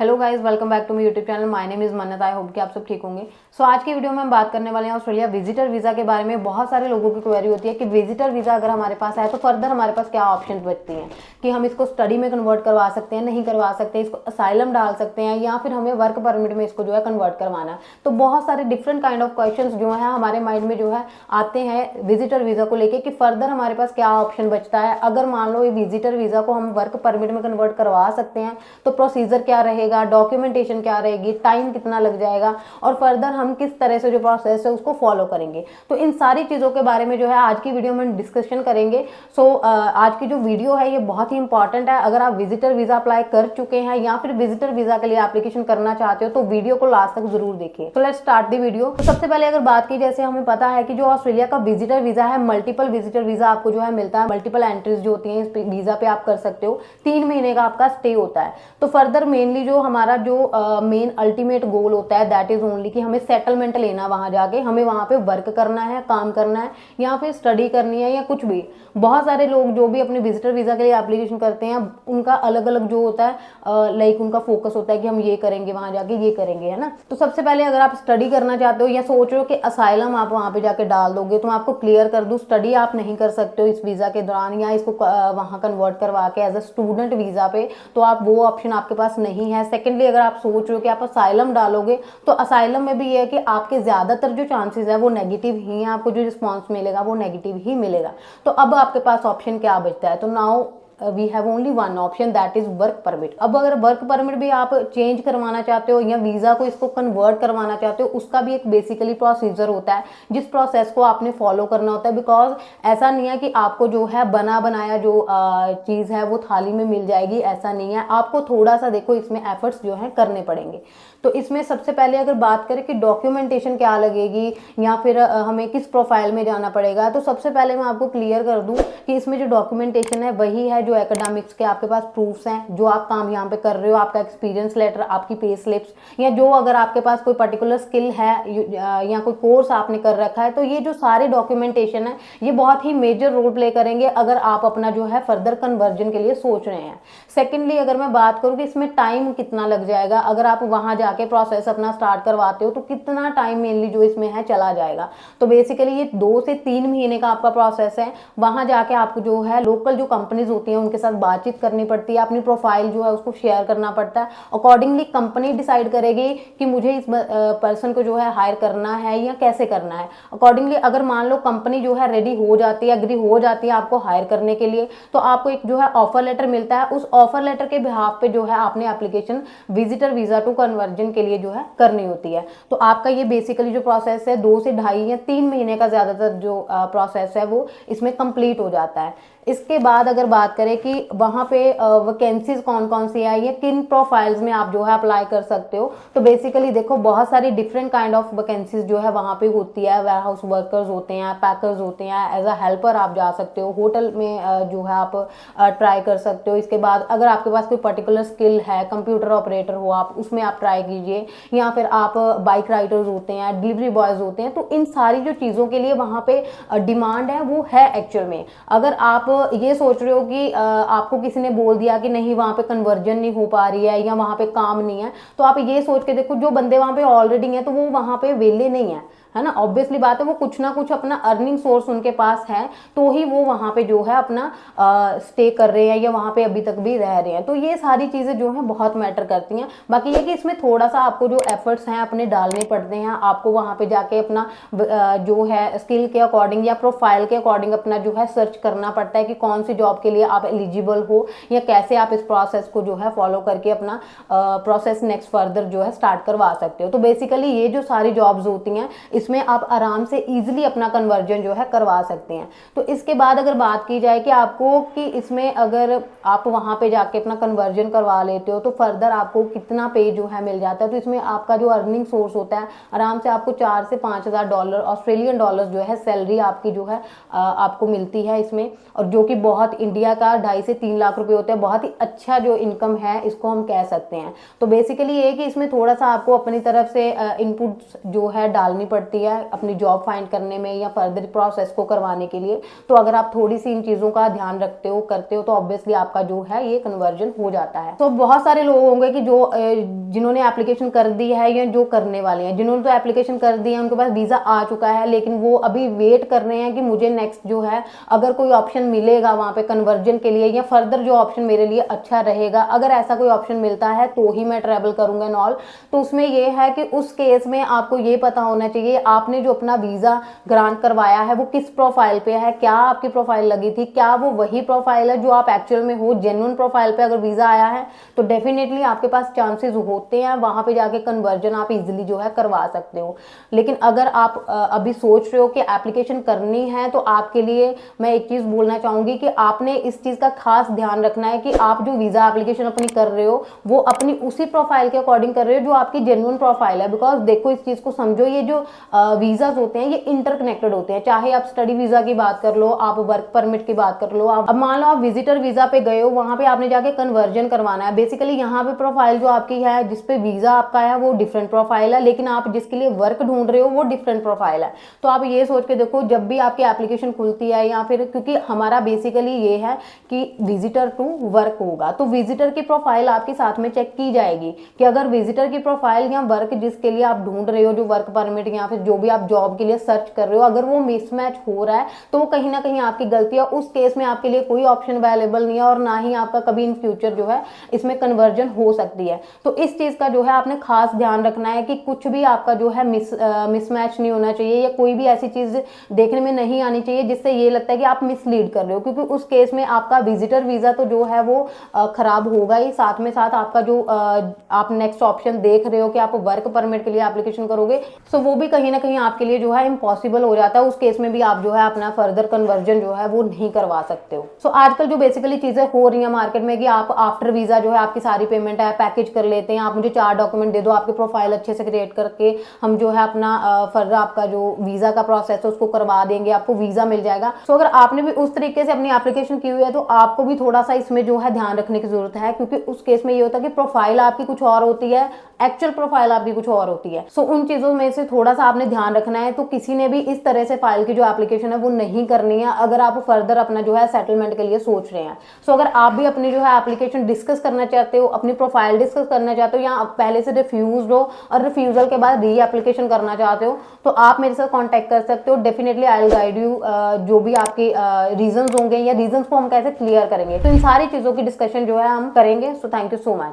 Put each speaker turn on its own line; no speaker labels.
Hello guys, welcome back to my YouTube channel. My name is Mannat. I hope कि आप सब ठीक होंगे। सो आज की वीडियो में हम बात करने वाले हैं ऑस्ट्रेलिया विजिटर वीज़ा के बारे में। बहुत सारे लोगों की क्वेरी होती है कि विजिटर वीज़ा अगर हमारे पास है तो फर्दर हमारे पास क्या ऑप्शन बचती हैं, कि हम इसको स्टडी में कन्वर्ट करवा सकते हैं, नहीं करवा सकते, इसको असाइलम डाल सकते हैं, या फिर हमें वर्क परमिट में इसको जो है कन्वर्ट करवाना है। तो बहुत सारे डिफरेंट काइंड ऑफ क्वेश्चन जो है हमारे माइंड में जो है आते हैं विजिटर वीज़ा को लेके, कि फर्दर हमारे पास क्या ऑप्शन बचता है। अगर मान लो ये विजिटर वीज़ा को हम वर्क परमिट में कन्वर्ट करवा सकते हैं तो प्रोसीजर क्या रहेगा, डॉक्यूमेंटेशन क्या रहेगी, टाइम कितना लग जाएगा, और फर्दर हम किस तरह से जो प्रोसेस है उसको फॉलो करेंगे। तो इन सारी चीज़ों के बारे में जो है आज की वीडियो में डिस्कशन करेंगे। आज की जो वीडियो है ये बहुत ही इंपॉर्टेंट है। अगर आप विजिटर वीज़ा अप्लाई कर चुके हैं या फिर विजिटर वीज़ा के लिए एप्लीकेशन करना चाहते हो तो वीडियो को लास्ट तक जरूर देखिए। तो लेट्स स्टार्ट दी वीडियो। तो सबसे पहले अगर बात की, जैसे हमें पता है कि जो ऑस्ट्रेलिया का विजिटर वीज़ा है, मल्टीपल विजिटर वीज़ा आपको जो है मिलता है। मल्टीपल एंट्रीज जो होती हैं इस वीज़ा पे आप कर सकते हो। 3 महीने का आपका स्टे होता है। तो फर्दर मेनली जो हमारा जो मेन अल्टीमेट गोल होता है दैट इज ओनली कि हमें सेटलमेंट लेना, वहां जाके हमें वहां पे वर्क करना है, काम करना है, या फिर स्टडी करनी है, या कुछ भी। बहुत सारे लोग जो भी अपने विजिटर वीज़ा के लिए एप्लीकेशन करते हैं उनका अलग अलग जो होता है लाइक उनका फोकस होता है कि हम ये करेंगे, वहां जाके ये करेंगे, है ना। तो सबसे पहले अगर आप स्टडी करना चाहते हो या सोच रहे हो कि असाइलम आप वहां पे जाके डाल दोगे, तो मैं आपको क्लियर कर दूं, स्टडी आप नहीं कर सकते हो इस वीज़ा के दौरान, या इसको वहां कन्वर्ट करवा के एज अ स्टूडेंट वीज़ा पे, तो आप वो ऑप्शन आपके पास नहीं है। सेकेंडली अगर आप सोच रहे हो कि आप असाइलम डालोगे तो असाइलम में भी ये है कि आपके ज्यादातर जो चांसेस है वो नेगेटिव ही हैं, आपको जो रिस्पॉन्स मिलेगा वो नेगेटिव ही मिलेगा। तो अब आपके पास ऑप्शन क्या बचता है? तो now we have only one option that is work permit. अब अगर वर्क परमिट भी आप चेंज करवाना चाहते हो या वीजा को इसको कन्वर्ट करवाना चाहते हो, उसका भी एक बेसिकली प्रोसीजर होता है जिस प्रोसेस को आपने फॉलो करना होता है। बिकॉज ऐसा नहीं है कि आपको जो है बना बनाया जो चीज़ है वो थाली में मिल जाएगी, ऐसा नहीं है। आपको थोड़ा सा देखो इसमें एफर्ट्स जो है करने पड़ेंगे। तो इसमें सबसे पहले अगर बात करें कि डॉक्यूमेंटेशन क्या लगेगी या फिर हमें किस प्रोफाइल में जाना पड़ेगा, तो सबसे पहले मैं आपको क्लियर कर दूं कि इसमें जो डॉक्यूमेंटेशन है वही है जो एकेडमिक्स के आपके पास प्रूफ्स हैं, जो आप काम यहाँ पे कर रहे हो, आपका एक्सपीरियंस लेटर, आपकी पे स्लिप्स, या जो अगर आपके पास कोई पर्टिकुलर स्किल है या कोई कोर्स आपने कर रखा है, तो ये जो सारे डॉक्यूमेंटेशन है ये बहुत ही मेजर रोल प्ले करेंगे अगर आप अपना जो है फर्दर कन्वर्जन के लिए सोच रहे हैं। सेकेंडली अगर मैं बात करूँ कि इसमें टाइम कितना लग जाएगा, अगर आप वहां जाके प्रोसेस अपना स्टार्ट करवाते हो तो कितना टाइम मेनली जो इसमें है चला जाएगा। तो बेसिकली ये 2 से 3 महीने का आपका प्रोसेस है। वहां जाके आपको जो है लोकल जो कंपनीज होती हैं उनके साथ बातचीत करनी पड़ती है, अपनी प्रोफाइल जो है उसको शेयर करना पड़ता है। अकॉर्डिंगली कंपनी डिसाइड करेगी कि मुझे इस पर्सन को जो है हायर करना है या कैसे करना है। अकॉर्डिंगली अगर मान लो कंपनी जो है रेडी हो जाती है, एग्री हो जाती है आपको हायर करने के लिए, तो आपको एक जो है ऑफर लेटर मिलता है। उस ऑफर लेटर के बिहाफ पे जो है आपने application visitor visa to conversion के लिए जो है करनी होती है। तो आपका ये बेसिकली जो प्रोसेस है 2 से ढाई या 3 महीने का ज्यादातर जो प्रोसेस है वो इसमें कंप्लीट हो जाता है। इसके बाद अगर बात करें कि वहाँ पे वैकेंसीज कौन कौन सी है या किन प्रोफाइल्स में आप जो है अप्लाई कर सकते हो, तो बेसिकली देखो बहुत सारी डिफरेंट काइंड ऑफ वैकेंसीज जो है वहाँ पे होती है। वेयर हाउस वर्कर्स होते हैं, पैकर्स होते हैं, एज अ हेल्पर आप जा सकते हो, होटल में जो है आप ट्राई कर सकते हो। इसके बाद अगर आपके पास कोई पर्टिकुलर स्किल है, कंप्यूटर ऑपरेटर हो आप, उसमें आप ट्राई कीजिए, या फिर आप बाइक राइडर्स होते हैं, डिलीवरी बॉयज होते हैं। तो इन सारी जो चीज़ों के लिए वहाँ पे डिमांड है वो है एक्चुअल में। अगर आप ये सोच रहे हो कि आपको किसी ने बोल दिया कि नहीं वहाँ पे कन्वर्जन नहीं हो पा रही है या वहाँ पे काम नहीं है, तो आप ये सोच के देखो जो बंदे वहाँ पे ऑलरेडी हैं तो वो वहाँ पे वेले नहीं है, है ना। ऑब्वियसली बात है, वो कुछ ना कुछ अपना अर्निंग सोर्स उनके पास है, तो ही वो वहाँ पे जो है अपना स्टे कर रहे हैं या वहाँ पे अभी तक भी रह रहे हैं। तो ये सारी चीज़ें जो हैं बहुत मैटर करती हैं। बाकी ये कि इसमें थोड़ा सा आपको जो एफर्ट्स हैं अपने डालने पड़ते हैं। आपको वहाँ पे जाके अपना जो है स्किल के अकॉर्डिंग या प्रोफाइल के अकॉर्डिंग अपना जो है सर्च करना पड़ता है कि कौन सी जॉब के लिए आप एलिजिबल हो, या कैसे आप इस प्रोसेस को जो है फॉलो करके अपना प्रोसेस नेक्स्ट फर्दर जो है स्टार्ट करवा सकते हो। तो बेसिकली ये जो सारी जॉब्स होती हैं इसमें आप आराम से इजीली अपना कन्वर्जन जो है करवा सकते हैं। तो इसके बाद अगर बात की जाए कि आपको कि इसमें अगर आप वहां पे जाके अपना कन्वर्जन करवा लेते हो तो फर्दर आपको कितना पे जो है मिल जाता है, तो इसमें आपका जो अर्निंग सोर्स होता है आराम से आपको 4 से 5,000 डॉलर ऑस्ट्रेलियन डॉलर जो है सैलरी आपकी जो है आपको मिलती है इसमें, और जो कि बहुत इंडिया का 2.5 से 3 लाख रुपए होते हैं। बहुत ही अच्छा जो इनकम है इसको हम कह सकते हैं। तो बेसिकली ये कि इसमें थोड़ा सा आपको अपनी तरफ से इनपुट जो है डालनी पड़ती पड़ती है अपनी जॉब फाइंड करने में या फर्दर प्रोसेस को करवाने के लिए। तो अगर आप थोड़ी सी इन चीज़ों का ध्यान रखते हो, करते हो, तो ऑब्वियसली आपका जो है ये कन्वर्जन हो जाता है। तो बहुत सारे लोग होंगे कि जो जिन्होंने एप्लीकेशन कर दी है या जो करने वाले हैं। जिन्होंने तो एप्लीकेशन कर दी है, उनके पास वीज़ा आ चुका है, लेकिन वो अभी वेट कर रहे हैं कि मुझे नेक्स्ट जो है अगर कोई ऑप्शन मिलेगा वहाँ पे कन्वर्जन के लिए या फर्दर जो ऑप्शन मेरे लिए अच्छा रहेगा, अगर ऐसा कोई ऑप्शन मिलता है तो ही मैं ट्रैवल करूँगा एंड ऑल। तो उसमें ये है कि उस केस में आपको ये पता होना चाहिए आपने जो अपना वीज़ा ग्रांट करवाया है वो किस प्रोफाइल पे है, क्या आपकी प्रोफाइल लगी थी, क्या वो वही प्रोफाइल है जो आप एक्चुअल में हो। जेन्युइन प्रोफाइल पे अगर वीज़ा आया है तो डेफिनेटली आपके पास चांसेस होते हैं वहाँ पे जाके कन्वर्जन आप इजीली जो है करवा सकते हो। लेकिन अगर आप अभी सोच रहे हो कि एप्लीकेशन करनी है तो आपके लिए मैं एक चीज़ बोलना चाहूँगी कि आपने इस चीज़ का खास ध्यान रखना है कि आप जो वीज़ा एप्लीकेशन अपनी कर रहे हो वो अपनी उसी प्रोफाइल के अकॉर्डिंग कर रहे हो जो आपकी जेन्युइन प्रोफाइल है। बिकॉज देखो इस चीज़ को समझो, ये जो वीज़ाज होते हैं ये इंटरकनेक्टेड होते हैं। चाहे आप स्टडी वीज़ा की बात कर लो, आप वर्क परमिट की बात कर लो, अब मान लो आप विजिटर वीज़ा पे गए हो, वहाँ पे आपने जाके कन्वर्जन करवाना है। बेसिकली यहाँ पे प्रोफाइल जो आपकी है जिसपे वीज़ा आपका है वो डिफरेंट प्रोफाइल है, लेकिन आप जिसके लिए वर्क ढूंढ रहे हो वो डिफरेंट प्रोफाइल है। तो आप ये सोच के देखो जब भी आपकी एप्लीकेशन खुलती है या फिर, क्योंकि हमारा बेसिकली ये है कि विजिटर टू वर्क होगा, तो विजिटर की प्रोफाइल आपके साथ में चेक की जाएगी कि अगर विजिटर की प्रोफाइल या वर्क जिसके लिए आप ढूंढ रहे हो, जो वर्क परमिट या फिर जो भी आप जॉब के लिए सर्च कर रहे हो, अगर वो मिसमैच हो रहा है तो वो कहीं ना कहीं आपकी गलती है। उस केस में आपके लिए कोई ऑप्शन अवेलेबल नहीं है और ना ही आपका कभी इन फ्यूचर जो है इसमें कन्वर्जन हो सकती है। तो इस चीज का जो है आपने खास ध्यान रखना है कि कुछ भी आपका जो है मिसमैच नहीं होना चाहिए या कोई भी ऐसी चीज देखने में नहीं आनी चाहिए जिससे ये लगता है कि आप मिसलीड कर रहे हो, क्योंकि उस केस में आपका विजिटर वीजा तो जो है वो खराब होगा ही, साथ में साथ आपका जो आप नेक्स्ट ऑप्शन देख रहे हो कि आप वर्क परमिट के लिए एप्लीकेशन करोगे, सो वो भी कहीं ना कहीं आपके लिए जो है इम्पॉसिबल हो जाता है। उस केस में भी आप जो है अपना फर्दर कन्वर्जन जो है वो नहीं करवा सकते हो। सो आजकल जो बेसिकली चीजें हो रही है मार्केट में कि आप आफ्टर वीजा जो है आपकी सारी पेमेंट है पैकेज कर लेते हैं, आप मुझे 4 डॉक्यूमेंट दे दो, आपके प्रोफाइल अच्छे से क्रिएट करके हम जो है अपना फर्दर आपका जो वीजा का प्रोसेस है उसको करवा देंगे, आपको वीजा मिल जाएगा। सो अगर आपने भी उस तरीके से अपनी एप्लीकेशन की हुई है तो आपको भी थोड़ा सा इसमें जो है ध्यान रखने की जरूरत है, क्योंकि उस केस में ये होता है कि प्रोफाइल आपकी कुछ और होती है, एक्चुअल प्रोफाइल आपकी कुछ और होती है। सो उन चीजों में से थोड़ा सा आपने ध्यान रखना है। तो किसी ने भी इस तरह से फाइल की जो एप्लीकेशन है वो नहीं करनी है अगर आप फर्दर अपना जो है सेटलमेंट के लिए सोच रहे हैं। सो अगर आप भी अपनी जो है एप्लीकेशन डिस्कस करना चाहते हो, अपनी प्रोफाइल डिस्कस करना चाहते हो, या आप पहले से रिफ्यूज हो और रिफ्यूजल के बाद री एप्लीकेशन करना चाहते हो, तो आप मेरे साथ कॉन्टैक्ट कर सकते हो। Definitely I will guide you, जो भी आपके रीजंस होंगे या रीजंस को हम कैसे क्लियर करेंगे, तो इन सारी चीजों की डिस्कशन जो है हम करेंगे। So thank you so much.